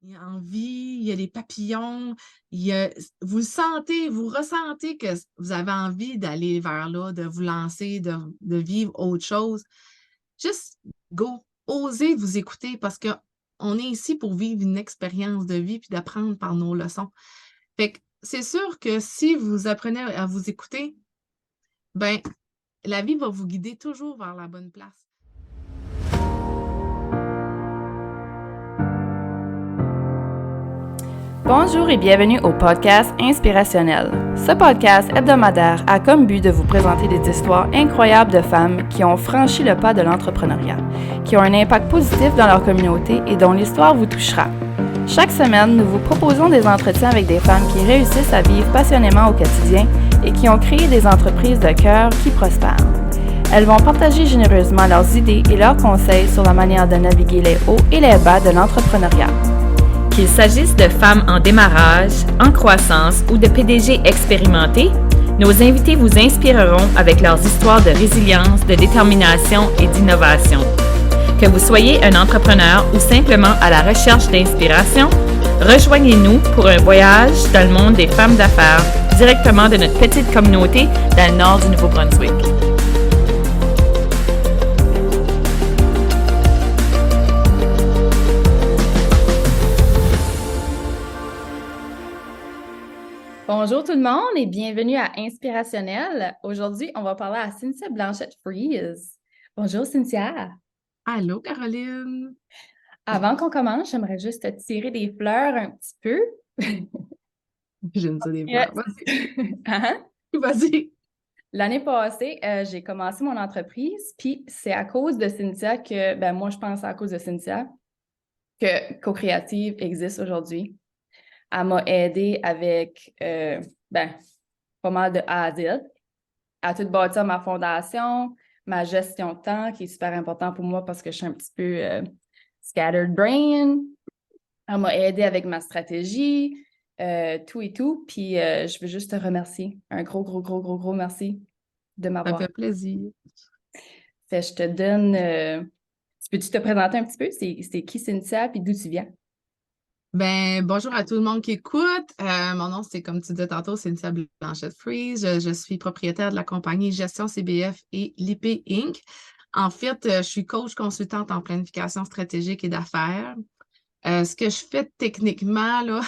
il y a envie, il y a les papillons, il y a vous sentez, vous ressentez que vous avez envie d'aller vers là, de vous lancer, de vivre autre chose. Juste go, osez vous écouter parce qu'on est ici pour vivre une expérience de vie puis d'apprendre par nos leçons. Fait que c'est sûr que si vous apprenez à vous écouter, ben la vie va vous guider toujours vers la bonne place. Bonjour et bienvenue au podcast Inspirationnel. Ce podcast hebdomadaire a comme but de vous présenter des histoires incroyables de femmes qui ont franchi le pas de l'entrepreneuriat, qui ont un impact positif dans leur communauté et dont l'histoire vous touchera. Chaque semaine, nous vous proposons des entretiens avec des femmes qui réussissent à vivre passionnément au quotidien et qui ont créé des entreprises de cœur qui prospèrent. Elles vont partager généreusement leurs idées et leurs conseils sur la manière de naviguer les hauts et les bas de l'entrepreneuriat. Qu'il s'agisse de femmes en démarrage, en croissance ou de PDG expérimentés, nos invités vous inspireront avec leurs histoires de résilience, de détermination et d'innovation. Que vous soyez un entrepreneur ou simplement à la recherche d'inspiration, rejoignez-nous pour un voyage dans le monde des femmes d'affaires directement de notre petite communauté dans le nord du Nouveau-Brunswick. Bonjour tout le monde et bienvenue à Inspirationnel. Aujourd'hui, on va parler à Cynthia Blanchette-Fries. Bonjour Cynthia. Allô, Caroline? Avant qu'on commence, j'aimerais juste te tirer des fleurs un petit peu. J'aime ça des fleurs. Hein? Vas-y. L'année passée, j'ai commencé mon entreprise, puis c'est à cause de Cynthia que, moi je pense à cause de Cynthia que Co-Créative existe aujourd'hui. Elle m'a aidée avec pas mal de A à Z, à tout bâtir ma fondation, ma gestion de temps, qui est super important pour moi parce que je suis un petit peu scattered brain. Elle m'a aidée avec ma stratégie, tout et tout. Puis je veux juste te remercier. Un gros merci de Ça m'avoir. fait plaisir. Fait, je te donne... peux-tu te présenter un petit peu? C'est qui Cynthia puis d'où tu viens? Ben, bonjour à tout le monde qui écoute. Mon nom, c'est comme tu disais tantôt, Cynthia Blanchette-Fries. Je suis propriétaire de la compagnie Gestion CBF et l'IP Inc. En fait, je suis coach consultante en planification stratégique et d'affaires. Ce que je fais techniquement, là,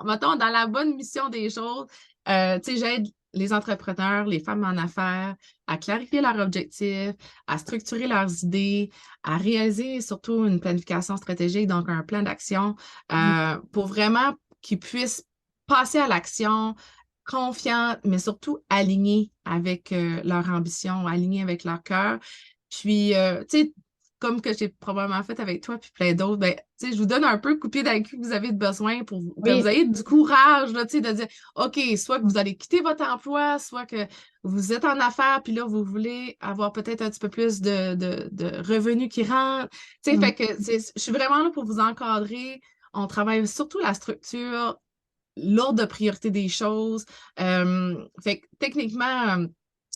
mettons, dans la bonne mission des choses, tu sais, j'aide les entrepreneurs, les femmes en affaires à clarifier leurs objectifs, à structurer leurs idées, à réaliser surtout une planification stratégique, donc un plan d'action, pour vraiment qu'ils puissent passer à l'action confiants, mais surtout alignés avec leur ambition, alignés avec leur cœur. Puis, tu sais, comme que j'ai probablement fait avec toi puis plein d'autres, ben, tu sais, je vous donne un peu le coup de pied dans le cul que vous avez besoin pour que vous Oui. ayez du courage, là, tu sais, de dire, OK, soit que vous allez quitter votre emploi, soit que vous êtes en affaires, puis là, vous voulez avoir peut-être un petit peu plus de revenus qui rentrent. Tu sais, fait que je suis vraiment là pour vous encadrer. On travaille surtout la structure, l'ordre de priorité des choses. Fait que techniquement,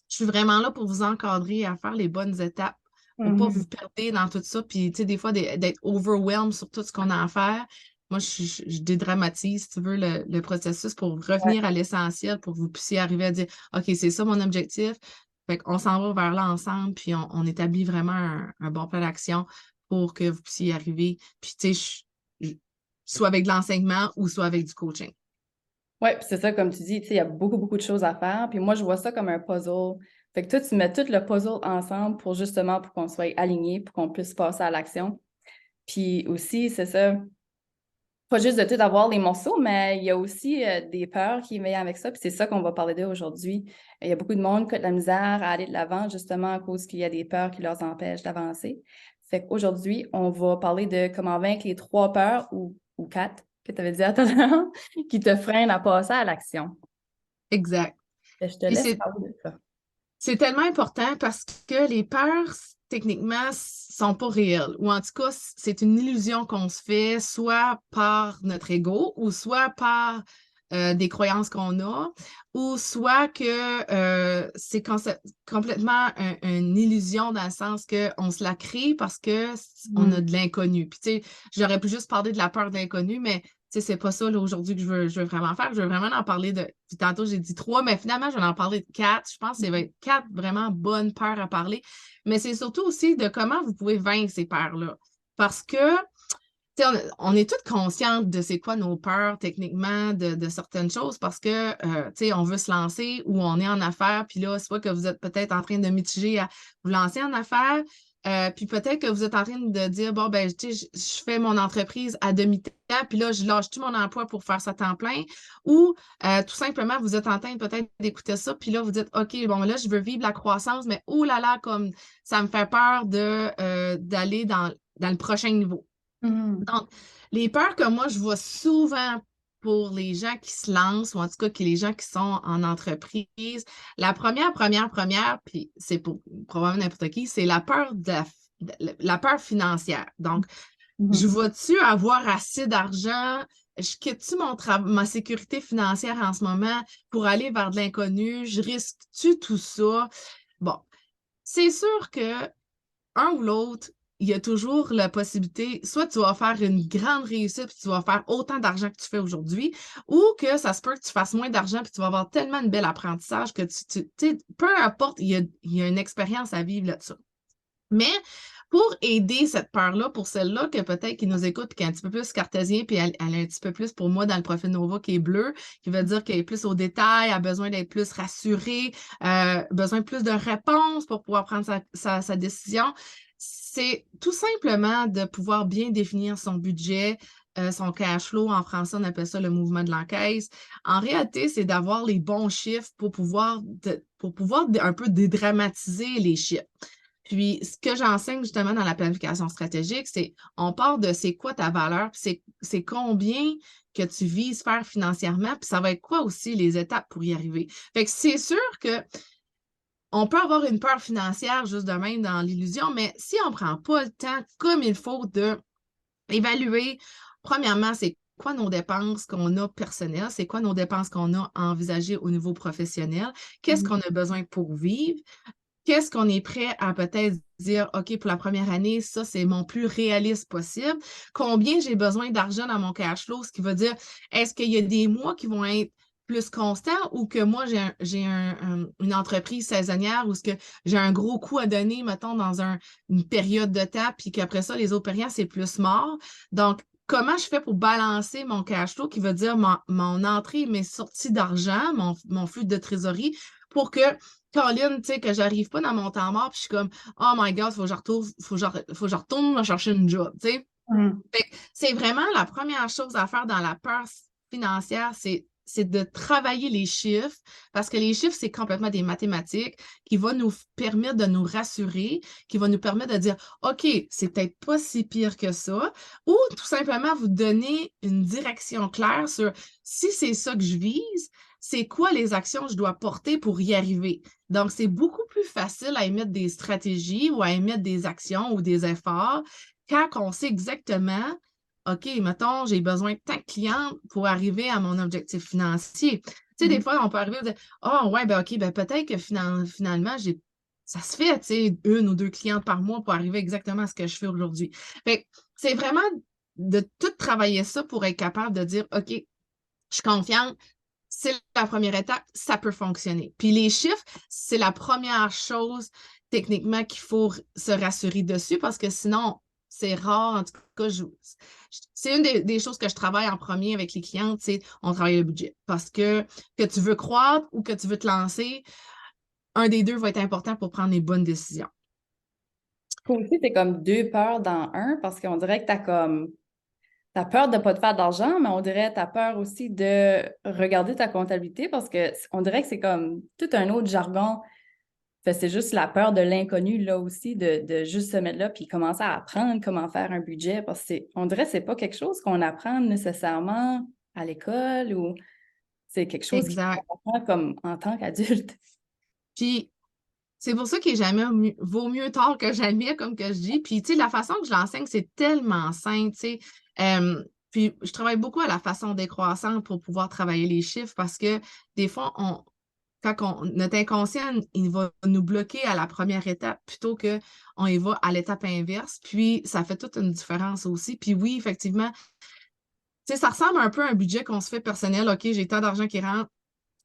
je suis vraiment là pour vous encadrer à faire les bonnes étapes pour pas vous perdre dans tout ça. Puis, tu sais, des fois, d'être overwhelmed sur tout ce qu'on a à faire. Moi, je dédramatise, si tu veux, le processus pour revenir à l'essentiel, pour que vous puissiez arriver à dire, OK, c'est ça mon objectif. Fait qu'on s'en va vers là ensemble, puis on établit vraiment un bon plan d'action pour que vous puissiez y arriver. Puis, tu sais, soit avec de l'enseignement ou soit avec du coaching. Oui, puis c'est ça, comme tu dis, tu sais, il y a beaucoup de choses à faire. Puis moi, je vois ça comme un puzzle. Fait que toi, tu mets tout le puzzle ensemble pour justement pour qu'on soit alignés, pour qu'on puisse passer à l'action. Puis aussi, c'est ça, pas juste de tout avoir les morceaux, mais il y a aussi des peurs qui viennent avec ça. Puis c'est ça qu'on va parler d'aujourd'hui. Il y a beaucoup de monde qui a de la misère à aller de l'avant, justement à cause qu'il y a des peurs qui leur empêchent d'avancer. Fait qu'aujourd'hui, on va parler de comment vaincre les 3 peurs ou 4 que tu avais dit à tout à l'heure, qui te freinent à passer à l'action. Exact. Fait que je te Puis laisse parler de ça. c'est tellement important parce que les peurs, techniquement, sont pas réelles. Ou en tout cas, c'est une illusion qu'on se fait, soit par notre ego ou soit par des croyances qu'on a, ou soit que c'est complètement une illusion dans le sens qu'on se la crée parce qu'on a de l'inconnu. Puis tu sais, j'aurais pu juste parler de la peur de l'inconnu, mais tu sais, c'est pas ça là, aujourd'hui que je veux vraiment faire. Je veux vraiment en parler de. Puis tantôt, j'ai dit 3, mais finalement, je vais en parler de 4. Je pense que c'est 4 vraiment bonnes peurs à parler. Mais c'est surtout aussi de comment vous pouvez vaincre ces peurs-là. Parce que on est toutes conscientes de c'est quoi nos peurs techniquement de certaines choses parce que on veut se lancer ou on est en affaires, puis là, soit que vous êtes peut-être en train de mitiger à vous lancer en affaires, puis peut-être que vous êtes en train de dire bon, ben, je fais mon entreprise à demi-temps, puis là, je lâche tout mon emploi pour faire ça à temps plein, ou tout simplement, vous êtes en train peut-être d'écouter ça, puis là, vous dites OK, bon, là, je veux vivre la croissance, mais oh là là, comme ça me fait peur d'aller dans le prochain niveau. Donc, les peurs que moi, je vois souvent pour les gens qui se lancent, ou en tout cas que les gens qui sont en entreprise, la première, puis c'est pour probablement n'importe qui, c'est la peur la peur financière. Donc, je vois-tu avoir assez d'argent? Je quitte-tu ma sécurité financière en ce moment pour aller vers de l'inconnu? Je risque-tu tout ça? Bon, c'est sûr que un ou l'autre, il y a toujours la possibilité, soit tu vas faire une grande réussite puis tu vas faire autant d'argent que tu fais aujourd'hui, ou que ça se peut que tu fasses moins d'argent puis tu vas avoir tellement de bel apprentissage que tu sais, peu importe, il y a une expérience à vivre là-dessus. Mais pour aider cette peur-là, pour celle-là que peut-être qui nous écoute et qui est un petit peu plus cartésien, puis elle est un petit peu plus pour moi dans le profil Nova qui est bleu, qui veut dire qu'elle est plus au détail, a besoin d'être plus rassurée, besoin de plus de réponses pour pouvoir prendre sa décision, c'est tout simplement de pouvoir bien définir son budget, son cash flow. En français, on appelle ça le mouvement de l'encaisse. En réalité, c'est d'avoir les bons chiffres pour pouvoir un peu dédramatiser les chiffres. Puis, ce que j'enseigne justement dans la planification stratégique, c'est on part de c'est quoi ta valeur, puis c'est combien que tu vises faire financièrement, puis ça va être quoi aussi les étapes pour y arriver. Fait que c'est sûr que on peut avoir une peur financière juste de même dans l'illusion, mais si on ne prend pas le temps comme il faut d'évaluer, premièrement, c'est quoi nos dépenses qu'on a personnelles, c'est quoi nos dépenses qu'on a envisagées au niveau professionnel, qu'est-ce qu'on a besoin pour vivre, qu'est-ce qu'on est prêt à peut-être dire, OK, pour la première année, ça, c'est mon plus réaliste possible. Combien j'ai besoin d'argent dans mon cash flow, ce qui veut dire, est-ce qu'il y a des mois qui vont être plus constants ou que moi, j'ai une entreprise saisonnière où j'ai un gros coup à donner, mettons, dans une période de temps, puis qu'après ça, les autres périodes, c'est plus mort. Donc, comment je fais pour balancer mon cash flow, qui veut dire mon entrée et mes sorties d'argent, mon flux de trésorerie, pour que Colin, tu sais, que j'arrive pas dans mon temps mort, puis je suis comme, oh my God, faut que je retourne chercher une job, tu sais. C'est vraiment la première chose à faire dans la peur financière, c'est de travailler les chiffres, parce que les chiffres, c'est complètement des mathématiques qui vont nous permettre de nous rassurer, qui vont nous permettre de dire, OK, c'est peut-être pas si pire que ça, ou tout simplement vous donner une direction claire sur si c'est ça que je vise, c'est quoi les actions que je dois porter pour y arriver. Donc, c'est beaucoup plus facile à émettre des stratégies ou à émettre des actions ou des efforts quand on sait exactement, OK, mettons, j'ai besoin de tant de clients pour arriver à mon objectif financier. Tu sais, des fois, on peut arriver et dire, oh, ouais, ben OK, ben peut-être que finalement, ça se fait, tu sais, 1 ou 2 clients par mois pour arriver exactement à ce que je fais aujourd'hui. Fait que c'est vraiment de tout travailler ça pour être capable de dire, OK, je suis confiante, c'est la première étape, ça peut fonctionner. Puis les chiffres, c'est la première chose techniquement qu'il faut se rassurer dessus parce que sinon, c'est rare. En tout cas, c'est une des choses que je travaille en premier avec les clientes, c'est on travaille le budget. Parce que tu veux croître ou que tu veux te lancer, un des deux va être important pour prendre les bonnes décisions. Aussi, c'est comme 2 peurs dans un parce qu'on dirait que t'as peur de ne pas te faire d'argent, mais on dirait que tu as peur aussi de regarder ta comptabilité parce qu'on dirait que c'est comme tout un autre jargon. C'est juste la peur de l'inconnu, là aussi, de juste se mettre là puis commencer à apprendre comment faire un budget parce qu'on dirait que c'est pas quelque chose qu'on apprend nécessairement à l'école ou c'est quelque chose qu'on apprend comme en tant qu'adulte. Puis, c'est pour ça qu'il vaut mieux tard que jamais, comme que je dis. Puis, tu sais, la façon que je l'enseigne, c'est tellement simple, tu sais. Puis, je travaille beaucoup à la façon décroissante pour pouvoir travailler les chiffres parce que des fois, notre inconscient, il va nous bloquer à la première étape plutôt qu'on y va à l'étape inverse. Puis, ça fait toute une différence aussi. Puis oui, effectivement, tu sais, ça ressemble un peu à un budget qu'on se fait personnel. OK, j'ai tant d'argent qui rentre,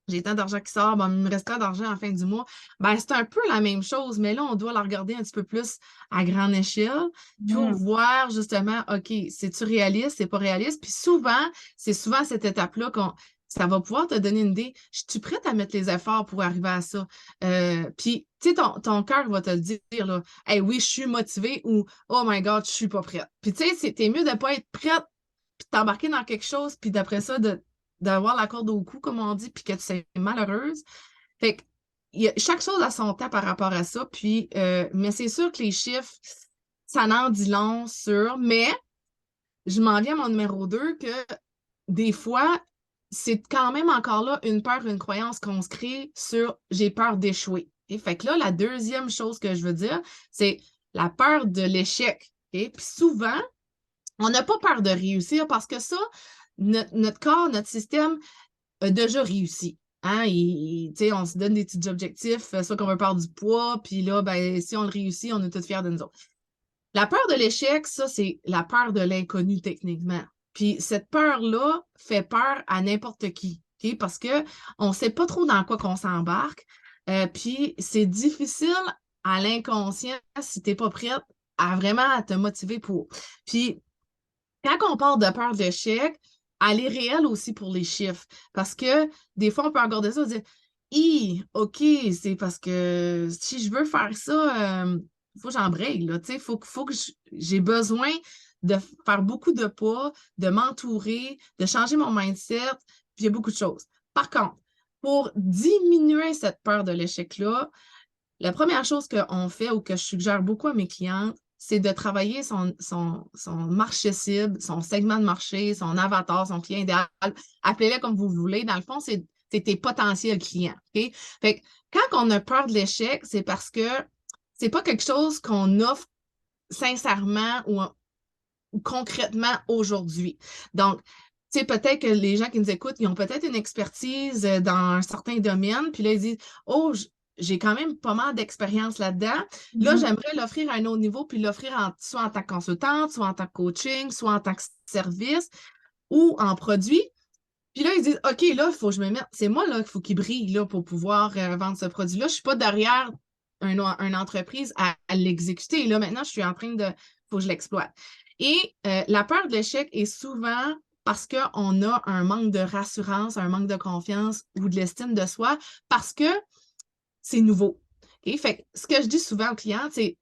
j'ai tant d'argent qui sort, bon, il me reste tant d'argent à la fin du mois. Ben, c'est un peu la même chose, mais là, on doit la regarder un petit peu plus à grande échelle pour voir justement, OK, c'est-tu réaliste, c'est pas réaliste? Puis souvent, c'est souvent cette étape-là ça va pouvoir te donner une idée. Je suis prête à mettre les efforts pour arriver à ça? Puis, tu sais, ton cœur va te le dire, là, hey, oui, je suis motivée ou oh my God, je suis pas prête. Puis, tu sais, t'es mieux de pas être prête puis t'embarquer dans quelque chose, puis d'après ça, d'avoir la corde au cou, comme on dit, puis que tu sois malheureuse. Fait que chaque chose a son temps par rapport à ça, puis, mais c'est sûr que les chiffres, ça en dit long sur, mais je m'en viens à mon numéro 2 que des fois, c'est quand même encore là une peur, une croyance qu'on se crée sur j'ai peur d'échouer. Et fait que là, la deuxième chose que je veux dire, c'est la peur de l'échec. Puis souvent, on n'a pas peur de réussir parce que ça, notre corps, notre système a déjà réussi. Hein? On se donne des petits objectifs, soit qu'on veut perdre du poids, puis là, ben, si on le réussit, on est tous fiers de nous autres. La peur de l'échec, ça, c'est la peur de l'inconnu techniquement. Puis cette peur-là fait peur à n'importe qui, okay? Parce qu'on ne sait pas trop dans quoi qu'on s'embarque. Puis c'est difficile à l'inconscient si tu n'es pas prête à vraiment te motiver pour. Puis quand on parle de peur d'échec, elle est réelle aussi pour les chiffres. Parce que des fois, on peut regarder ça et dire OK, c'est parce que si je veux faire ça, il faut que j'embraye, là. Il faut que j'ai besoin de faire beaucoup de pas, de m'entourer, de changer mon mindset, puis il y a beaucoup de choses. Par contre, pour diminuer cette peur de l'échec-là, la première chose qu'on fait ou que je suggère beaucoup à mes clientes, c'est de travailler son marché cible, son segment de marché, son avatar, son client idéal. Appelez-le comme vous voulez. Dans le fond, c'est tes potentiels clients. Okay? Fait que quand on a peur de l'échec, c'est parce que c'est pas quelque chose qu'on offre sincèrement ou concrètement aujourd'hui. Donc, tu sais, peut-être que les gens qui nous écoutent, ils ont peut-être une expertise dans un certain domaine, puis là, ils disent « Oh, j'ai quand même pas mal d'expérience là-dedans. Là, j'aimerais l'offrir à un autre niveau, puis l'offrir soit en tant que consultante, soit en tant que coaching, soit en tant que service ou en produit. » Puis là, ils disent « OK, là, il faut que je me mette. C'est moi là qu'il faut qu'il brille là, pour pouvoir vendre ce produit-là. Je ne suis pas derrière une entreprise à l'exécuter. Là, maintenant, je suis en train de. Il faut que je l'exploite. » Et la peur de l'échec est souvent parce qu'on a un manque de rassurance, un manque de confiance ou de l'estime de soi parce que c'est nouveau. Okay? Fait que ce que je dis souvent aux clients, c'est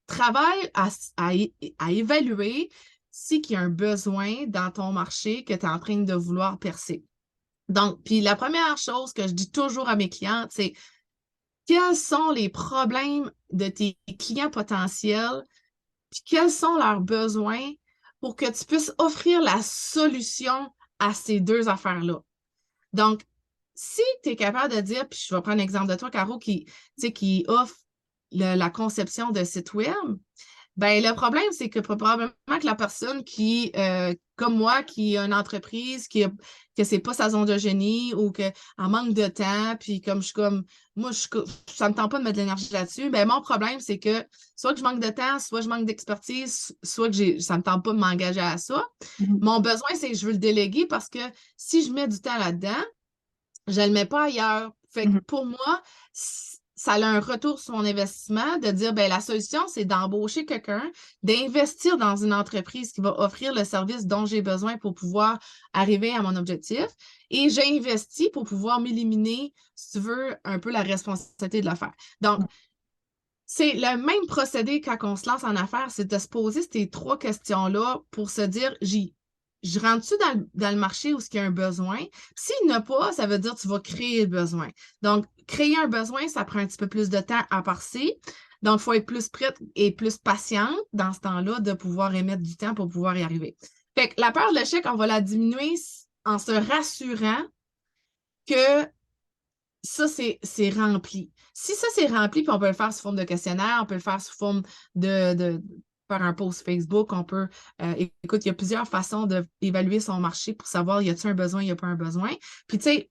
travaille à évaluer qu'il y a un besoin dans ton marché que tu es en train de vouloir percer. Donc, puis la première chose que je dis toujours à mes clientes, c'est quels sont les problèmes de tes clients potentiels, puis quels sont leurs besoins pour que tu puisses offrir la solution à ces deux affaires-là. Donc, si tu es capable de dire, puis je vais prendre l'exemple de toi, Caro, qui offre la conception de site web, ben le problème, c'est que probablement que la personne qui, comme moi, qui a une entreprise, que c'est pas sa zone de génie ou qu'elle manque de temps, puis comme je suis comme, moi, ça me tente pas de mettre de l'énergie là-dessus, ben mon problème, c'est que soit que je manque de temps, soit je manque d'expertise, soit que ça me tente pas de m'engager à ça. Mon besoin, c'est que je veux le déléguer parce que si je mets du temps là-dedans, je ne le mets pas ailleurs. Fait que pour moi, ça a un retour sur mon investissement de dire, ben la solution, c'est d'embaucher quelqu'un, d'investir dans une entreprise qui va offrir le service dont j'ai besoin pour pouvoir arriver à mon objectif. Et j'investis pour pouvoir m'éliminer, si tu veux, un peu la responsabilité de le faire. Donc, c'est le même procédé quand on se lance en affaires, c'est de se poser ces trois questions-là pour se dire, je rentre-tu dans le marché où il y a un besoin? S'il n'y en a pas, ça veut dire que tu vas créer le besoin. Donc, créer un besoin, ça prend un petit peu plus de temps à passer. Donc, il faut être plus prête et plus patiente dans ce temps-là de pouvoir émettre du temps pour pouvoir y arriver. Fait que la peur de l'échec, on va la diminuer en se rassurant que ça, c'est rempli. Si ça, c'est rempli, puis on peut le faire sous forme de questionnaire, on peut le faire sous forme de faire un post Facebook, on peut, écoute, il y a plusieurs façons d'évaluer son marché pour savoir y a-t-il un besoin, il n'y a pas un besoin. Puis tu sais,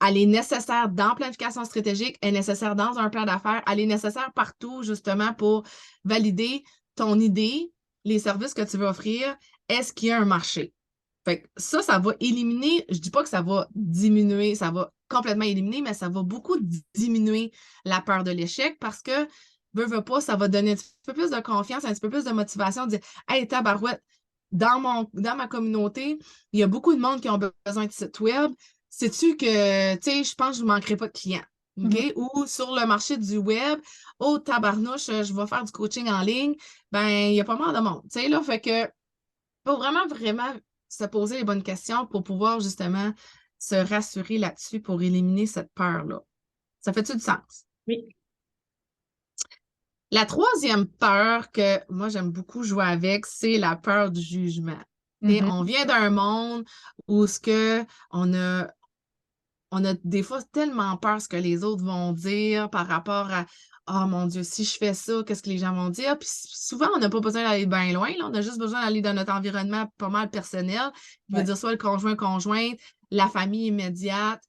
elle est nécessaire dans planification stratégique, elle est nécessaire dans un plan d'affaires, elle est nécessaire partout justement pour valider ton idée, les services que tu veux offrir, est-ce qu'il y a un marché? Fait que ça va éliminer, je dis pas que ça va diminuer, ça va complètement éliminer, mais ça va beaucoup diminuer la peur de l'échec parce que, veux pas, ça va donner un petit peu plus de confiance, un petit peu plus de motivation, de dire, hey, tabarouette, dans ma communauté, il y a beaucoup de monde qui ont besoin de site web. Sais-tu que, tu sais, je pense que je ne manquerai pas de clients. OK? Ou sur le marché du web, oh, tabarnouche, je vais faire du coaching en ligne. Ben, il y a pas mal de monde. Tu sais, là, fait que, faut vraiment, vraiment se poser les bonnes questions pour pouvoir justement se rassurer là-dessus pour éliminer cette peur-là. Ça fait-tu du sens? Oui. La troisième peur que moi, j'aime beaucoup jouer avec, c'est la peur du jugement. On vient d'un monde où on a des fois tellement peur de ce que les autres vont dire par rapport à oh mon Dieu, si je fais ça, qu'est-ce que les gens vont dire? Puis souvent, on n'a pas besoin d'aller bien loin, là. On a juste besoin d'aller dans notre environnement pas mal personnel. Je veux dire, soit le conjointe, la famille immédiate,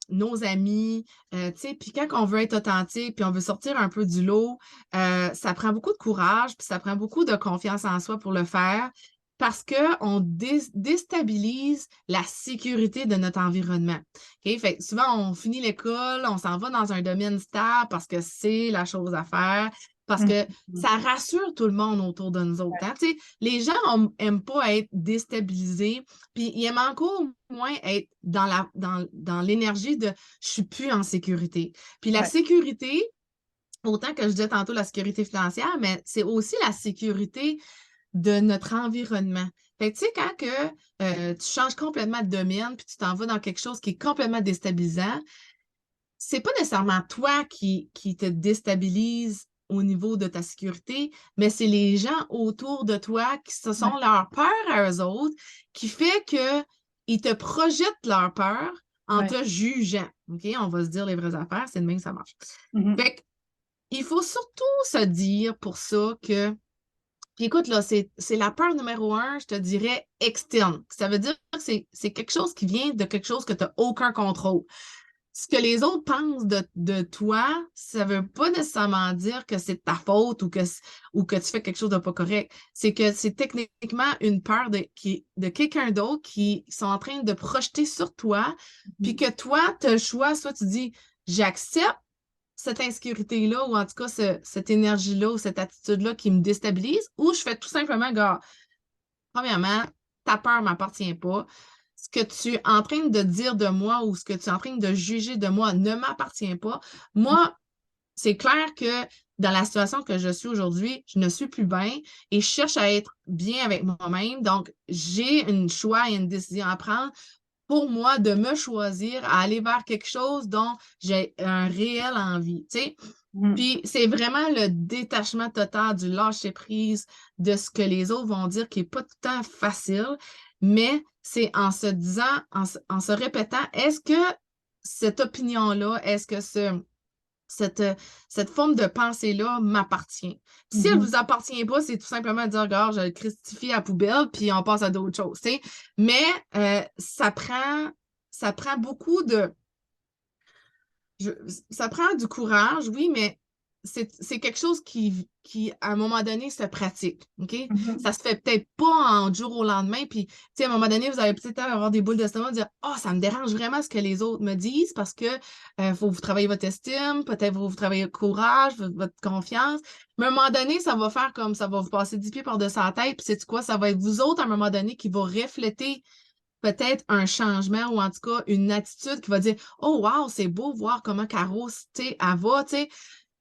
nos amis, tu sais, puis quand on veut être authentique, puis on veut sortir un peu du lot, ça prend beaucoup de courage, puis ça prend beaucoup de confiance en soi pour le faire parce qu'on déstabilise la sécurité de notre environnement. Okay? Fait que souvent, on finit l'école, on s'en va dans un domaine stable parce que c'est la chose à faire, parce que ça rassure tout le monde autour de nous autres. Hein? Les gens n'aiment pas être déstabilisés, puis ils aiment encore moins être dans l'énergie de « je suis plus en sécurité ». Puis la sécurité, autant que je disais tantôt la sécurité financière, mais c'est aussi la sécurité de notre environnement. Fait que tu sais, quand tu changes complètement de domaine puis tu t'en vas dans quelque chose qui est complètement déstabilisant, c'est pas nécessairement toi qui te déstabilise au niveau de ta sécurité, mais c'est les gens autour de toi qui se sont leur peur à eux autres qui fait qu'ils te projettent leur peur en te jugeant. OK? On va se dire les vraies affaires, c'est de même que ça marche. Fait que, il faut surtout se dire pour ça que puis écoute, là, c'est la peur numéro 1, je te dirais, externe. Ça veut dire que c'est quelque chose qui vient de quelque chose que tu n'as aucun contrôle. Ce que les autres pensent de toi, ça ne veut pas nécessairement dire que c'est de ta faute ou que tu fais quelque chose de pas correct. C'est que c'est techniquement une peur de quelqu'un d'autre qui sont en train de projeter sur toi, puis que toi, tu as le choix, soit tu dis, j'accepte cette insécurité-là, ou en tout cas cette énergie-là, ou cette attitude-là qui me déstabilise, ou je fais tout simplement, gars, premièrement, ta peur ne m'appartient pas. Ce que tu es en train de dire de moi ou ce que tu es en train de juger de moi ne m'appartient pas. Moi, c'est clair que dans la situation que je suis aujourd'hui, je ne suis plus bien et je cherche à être bien avec moi-même. Donc, j'ai un choix et une décision à prendre pour moi de me choisir à aller vers quelque chose dont j'ai un réel envie, tu sais. Puis c'est vraiment le détachement total du lâcher-prise de ce que les autres vont dire qui n'est pas tout le temps facile, mais c'est en se disant, en se répétant, est-ce que cette opinion-là, est-ce que cette forme de pensée-là m'appartient. Si elle ne vous appartient pas, c'est tout simplement de dire, regarde, je le cristifie à la poubelle, puis on passe à d'autres choses. T'sais. Mais ça prend beaucoup de... ça prend du courage, oui, mais c'est quelque chose qui, à un moment donné, se pratique. OK? Ça se fait peut-être pas en jour au lendemain. Puis, tu sais, à un moment donné, vous allez peut-être avoir des boules d'estomac, dire oh, ça me dérange vraiment ce que les autres me disent parce que faut vous travailler votre estime, peut-être vous travailler le courage, votre confiance. Mais à un moment donné, ça va faire comme ça va vous passer 10 pieds par-dessus la tête. Puis, c'est quoi? Ça va être vous autres, à un moment donné, qui va refléter peut-être un changement ou en tout cas une attitude qui va dire oh, wow, c'est beau voir comment Caro, tu sais, elle va, tu sais.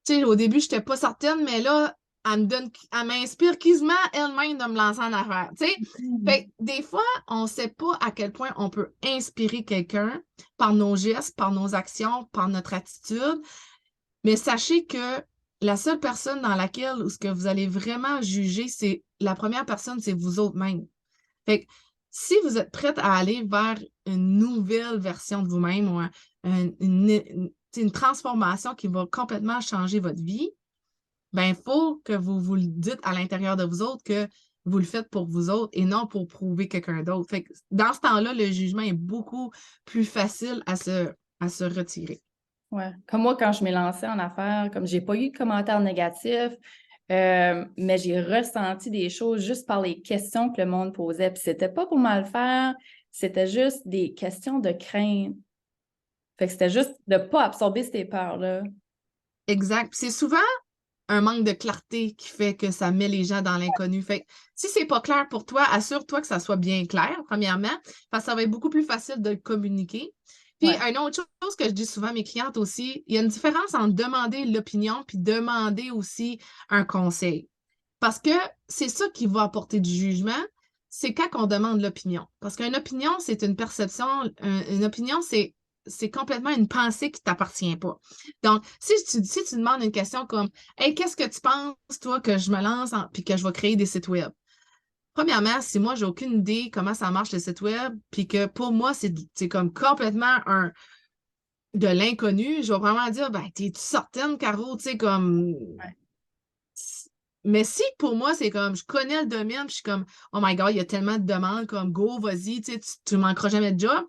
Tu sais, au début, je n'étais pas certaine, mais là, elle m'inspire quasiment elle-même de me lancer en affaires. Tu sais? Fait que des fois, on ne sait pas à quel point on peut inspirer quelqu'un par nos gestes, par nos actions, par notre attitude. Mais sachez que la seule personne dans laquelle ou ce que vous allez vraiment juger, c'est la première personne, c'est vous autres-mêmes. Fait que si vous êtes prête à aller vers une nouvelle version de vous-même ou une transformation qui va complètement changer votre vie, ben il faut que vous le dites à l'intérieur de vous autres que vous le faites pour vous autres et non pour prouver quelqu'un d'autre. Fait que dans ce temps-là, le jugement est beaucoup plus facile à se retirer. Ouais. Comme moi, quand je m'ai lancée en affaires, comme j'ai pas eu de commentaires négatifs, mais j'ai ressenti des choses juste par les questions que le monde posait. Puis c'était pas pour mal faire, c'était juste des questions de crainte. Fait que c'était juste de pas absorber ces peurs-là. Exact. Puis c'est souvent un manque de clarté qui fait que ça met les gens dans l'inconnu. Fait que si c'est pas clair pour toi, assure-toi que ça soit bien clair, premièrement, parce que ça va être beaucoup plus facile de le communiquer. Puis, une autre chose que je dis souvent à mes clientes aussi, il y a une différence entre demander l'opinion puis demander aussi un conseil. Parce que c'est ça qui va apporter du jugement, c'est quand on demande l'opinion. Parce qu'une opinion, c'est une perception, une opinion, c'est complètement une pensée qui ne t'appartient pas. Donc, si tu demandes une question comme « Hey, qu'est-ce que tu penses, toi, que je me lance puis que je vais créer des sites web? » Premièrement, si moi, j'ai aucune idée comment ça marche le site web, puis que pour moi, c'est comme complètement de l'inconnu, je vais vraiment dire, ben, t'es-tu certaine, Caro, tu sais, comme... Ouais. Mais si pour moi, c'est comme, je connais le domaine, puis je suis comme, oh my God, il y a tellement de demandes, comme, go, vas-y, tu manqueras jamais de job,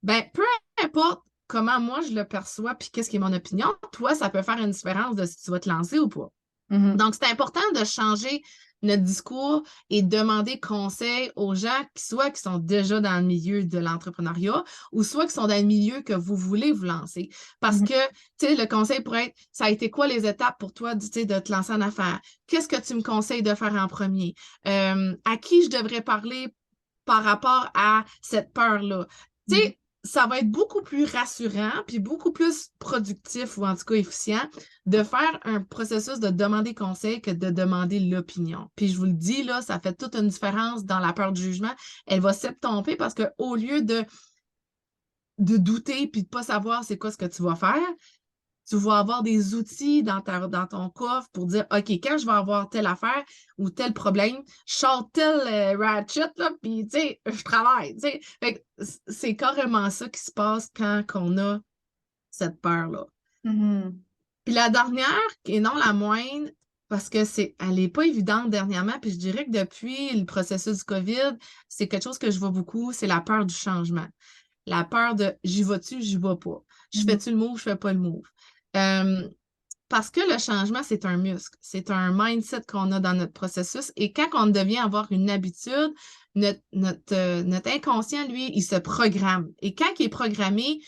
ben, peu importe comment moi je le perçois, puis qu'est-ce qui est mon opinion, toi, ça peut faire une différence de si tu vas te lancer ou pas. Mm-hmm. Donc, c'est important de changer notre discours et demander conseil aux gens qui sont déjà dans le milieu de l'entrepreneuriat ou soit qui sont dans le milieu que vous voulez vous lancer. Parce que, tu sais, le conseil pourrait être, ça a été quoi les étapes pour toi, tu sais, de te lancer en affaires? Qu'est-ce que tu me conseilles de faire en premier? À qui je devrais parler par rapport à cette peur-là? Tu sais, ça va être beaucoup plus rassurant puis beaucoup plus productif ou en tout cas efficient de faire un processus de demander conseil que de demander l'opinion. Puis je vous le dis, là, ça fait toute une différence dans la peur du jugement. Elle va s'estomper parce qu'au lieu de douter puis de ne pas savoir c'est quoi ce que tu vas faire, tu vas avoir des outils dans ton coffre pour dire, OK, quand je vais avoir telle affaire ou tel problème, je sors tel ratchet, là, puis, tu sais, je travaille, tu sais. Fait que c'est carrément ça qui se passe quand on a cette peur-là. Mm-hmm. Puis la dernière, et non la moindre, parce que elle n'est pas évidente dernièrement, puis je dirais que depuis le processus du COVID, c'est quelque chose que je vois beaucoup, c'est la peur du changement. La peur de j'y vas-tu, j'y vais pas. Je fais-tu le move, je fais pas le move. Parce que le changement, c'est un muscle, c'est un mindset qu'on a dans notre processus et quand on devient avoir une habitude, notre inconscient, lui, il se programme. Et quand il est programmé,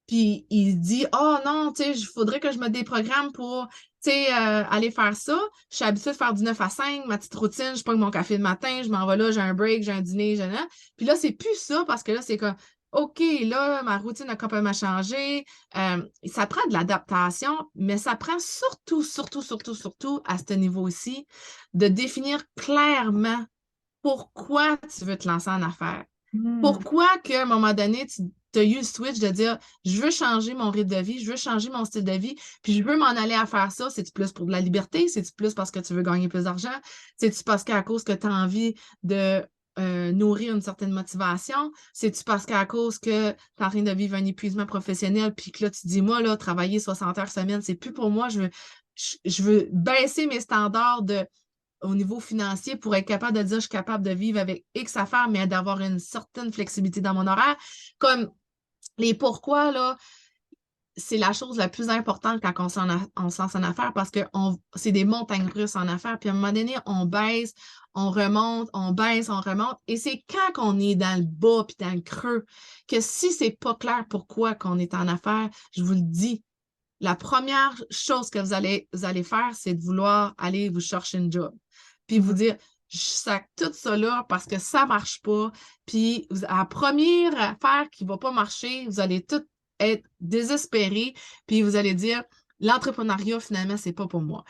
puis il dit « Oh non, tu sais, il faudrait que je me déprogramme pour aller faire ça. Je suis habituée de faire du 9 à 5, ma petite routine, je prends mon café le matin, je m'en vais là, j'ai un break, j'ai un dîner, j'ai un... » Puis là, c'est plus ça parce que là, c'est comme OK, là, ma routine a complètement changé. Ça prend de l'adaptation, mais ça prend surtout à ce niveau-ci de définir clairement pourquoi tu veux te lancer en affaires. Pourquoi qu'à un moment donné, tu as eu le switch de dire je veux changer mon rythme de vie, je veux changer mon style de vie, puis je veux m'en aller à faire ça. C'est-tu plus pour de la liberté? C'est-tu plus parce que tu veux gagner plus d'argent? C'est-tu parce qu'à cause que tu as envie de nourrir une certaine motivation? C'est-tu parce qu'à cause que tu es en train de vivre un épuisement professionnel, puis que là, tu dis, moi, là, travailler 60 heures semaine, c'est plus pour moi, je veux baisser mes standards au niveau financier pour être capable de dire je suis capable de vivre avec X affaires, mais d'avoir une certaine flexibilité dans mon horaire. Comme les pourquoi, là, c'est la chose la plus importante quand on se lance en affaires parce que c'est des montagnes russes en affaires. Puis à un moment donné, on baisse, on remonte, on baisse, on remonte. Et c'est quand on est dans le bas puis dans le creux que si c'est pas clair pourquoi qu'on est en affaires, je vous le dis, la première chose que vous allez faire, c'est de vouloir aller vous chercher une job. Puis vous dire, je sac tout ça là parce que ça marche pas. Puis à la première affaire qui va pas marcher, vous allez tout être désespéré, puis vous allez dire, l'entrepreneuriat, finalement, c'est pas pour moi.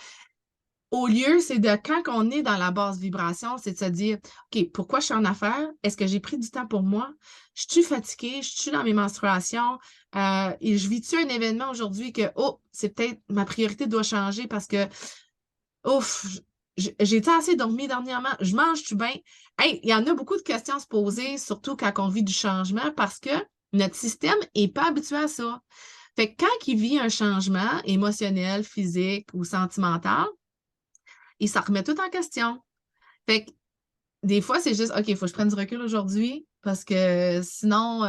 Au lieu, c'est de quand on est dans la basse vibration, c'est de se dire, OK, pourquoi je suis en affaires? Est-ce que j'ai pris du temps pour moi? Je suis fatiguée? Je suis dans mes menstruations? Et je vis-tu un événement aujourd'hui que, oh, c'est peut-être ma priorité doit changer parce que, ouf, j'ai-tu assez dormi dernièrement? Je mange-tu bien? Hey, il y en a beaucoup de questions à se poser, surtout quand on vit du changement parce que notre système n'est pas habitué à ça. Fait que quand il vit un changement émotionnel, physique ou sentimental, et ça remet tout en question. Fait que des fois, c'est juste, OK, il faut que je prenne du recul aujourd'hui parce que sinon,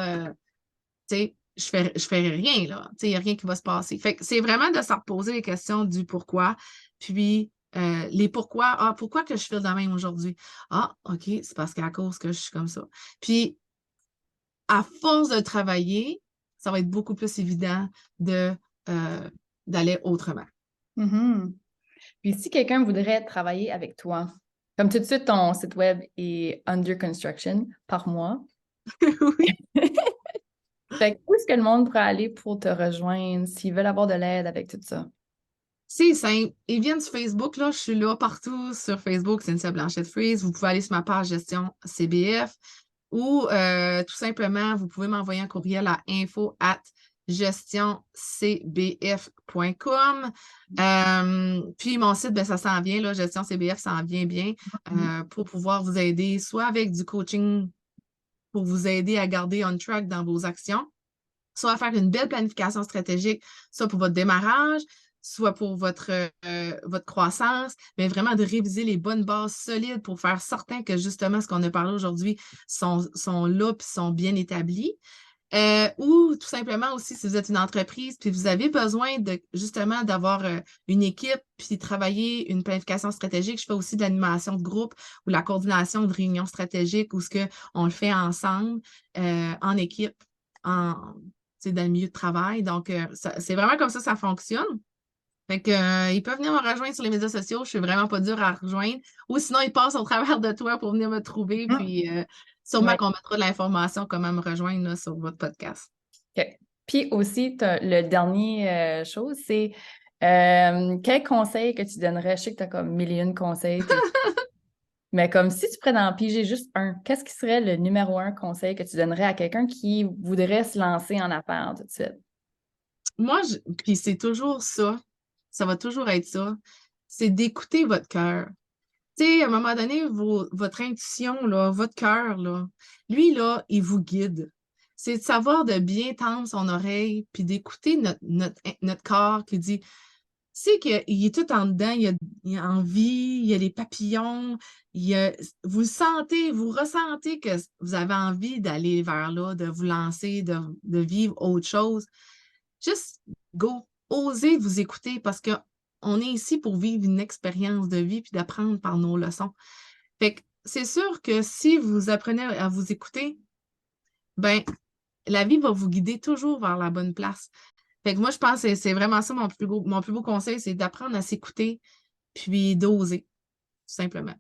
tu sais, je fais rien, là. Tu sais, il n'y a rien qui va se passer. Fait que c'est vraiment de se reposer les questions du pourquoi, puis les pourquoi. Ah, pourquoi que je file de même aujourd'hui? Ah, OK, c'est parce qu'à cause que je suis comme ça. Puis, à force de travailler, ça va être beaucoup plus évident d'aller autrement. Mhm. Puis si quelqu'un voudrait travailler avec toi, comme tout de suite ton site web est under construction par mois, Oui. fait que où est-ce que le monde pourrait aller pour te rejoindre s'ils veulent avoir de l'aide avec tout ça? C'est simple. Ils viennent sur Facebook, là. Je suis là partout sur Facebook, Cynthia Blanchette-Freeze. Vous pouvez aller sur ma page gestion CBF ou tout simplement, vous pouvez m'envoyer un courriel à info@gestioncbf.com. Puis mon site, ben, ça s'en vient, là, Gestion CBF s'en vient bien pour pouvoir vous aider, soit avec du coaching pour vous aider à garder on track dans vos actions, soit à faire une belle planification stratégique, soit pour votre démarrage, soit pour votre croissance, mais vraiment de réviser les bonnes bases solides pour faire certain que justement ce qu'on a parlé aujourd'hui sont là et sont bien établis. Ou tout simplement aussi, si vous êtes une entreprise, puis vous avez besoin de justement d'avoir une équipe, puis travailler une planification stratégique. Je fais aussi de l'animation de groupe ou la coordination de réunions stratégiques où on le fait ensemble, en équipe, dans le milieu de travail. Donc, c'est vraiment comme ça fonctionne. Fait que, ils peuvent venir me rejoindre sur les médias sociaux. Je suis vraiment pas dure à rejoindre. Ou sinon, ils passent au travers de toi pour venir me trouver. Puis, sûrement Ouais. qu'on mettra de l'information comment me rejoindre là, sur votre podcast. OK. Puis aussi, le dernier chose, c'est quel conseil que tu donnerais? Je sais que tu as comme mille et une conseils, mais comme si tu pourrais en piger juste un, qu'est-ce qui serait le numéro un conseil que tu donnerais à quelqu'un qui voudrait se lancer en affaires tout de suite? Moi, puis c'est toujours ça va toujours être ça, c'est d'écouter votre cœur. Tu sais, à un moment donné, votre intuition, là, votre cœur, là, lui, là, il vous guide. C'est de savoir de bien tendre son oreille, puis d'écouter notre corps qui dit, c'est qu'il est tout en dedans, il a envie, il y a les papillons, vous le sentez, vous ressentez que vous avez envie d'aller vers là, de vous lancer, de vivre autre chose. Juste go, osez vous écouter parce qu'on est ici pour vivre une expérience de vie puis d'apprendre par nos leçons. Fait que c'est sûr que si vous apprenez à vous écouter, ben la vie va vous guider toujours vers la bonne place. Fait que moi, je pense que c'est vraiment ça mon plus beau conseil, c'est d'apprendre à s'écouter puis d'oser, tout simplement.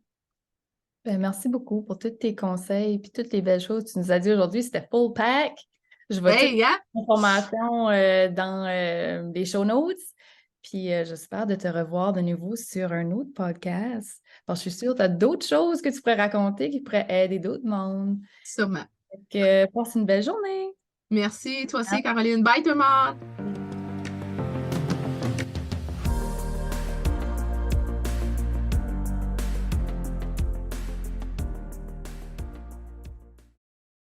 Ben, merci beaucoup pour tous tes conseils et toutes les belles choses que tu nous as dit aujourd'hui. C'était full pack. Je vais Hey, toutes hein? les informations dans les show notes. Puis j'espère de te revoir de nouveau sur un autre podcast. Parce que je suis sûre que tu as d'autres choses que tu pourrais raconter qui pourraient aider d'autres mondes. Sûrement. Donc, passe une belle journée. Merci, toi aussi, Caroline. Bye tout le monde!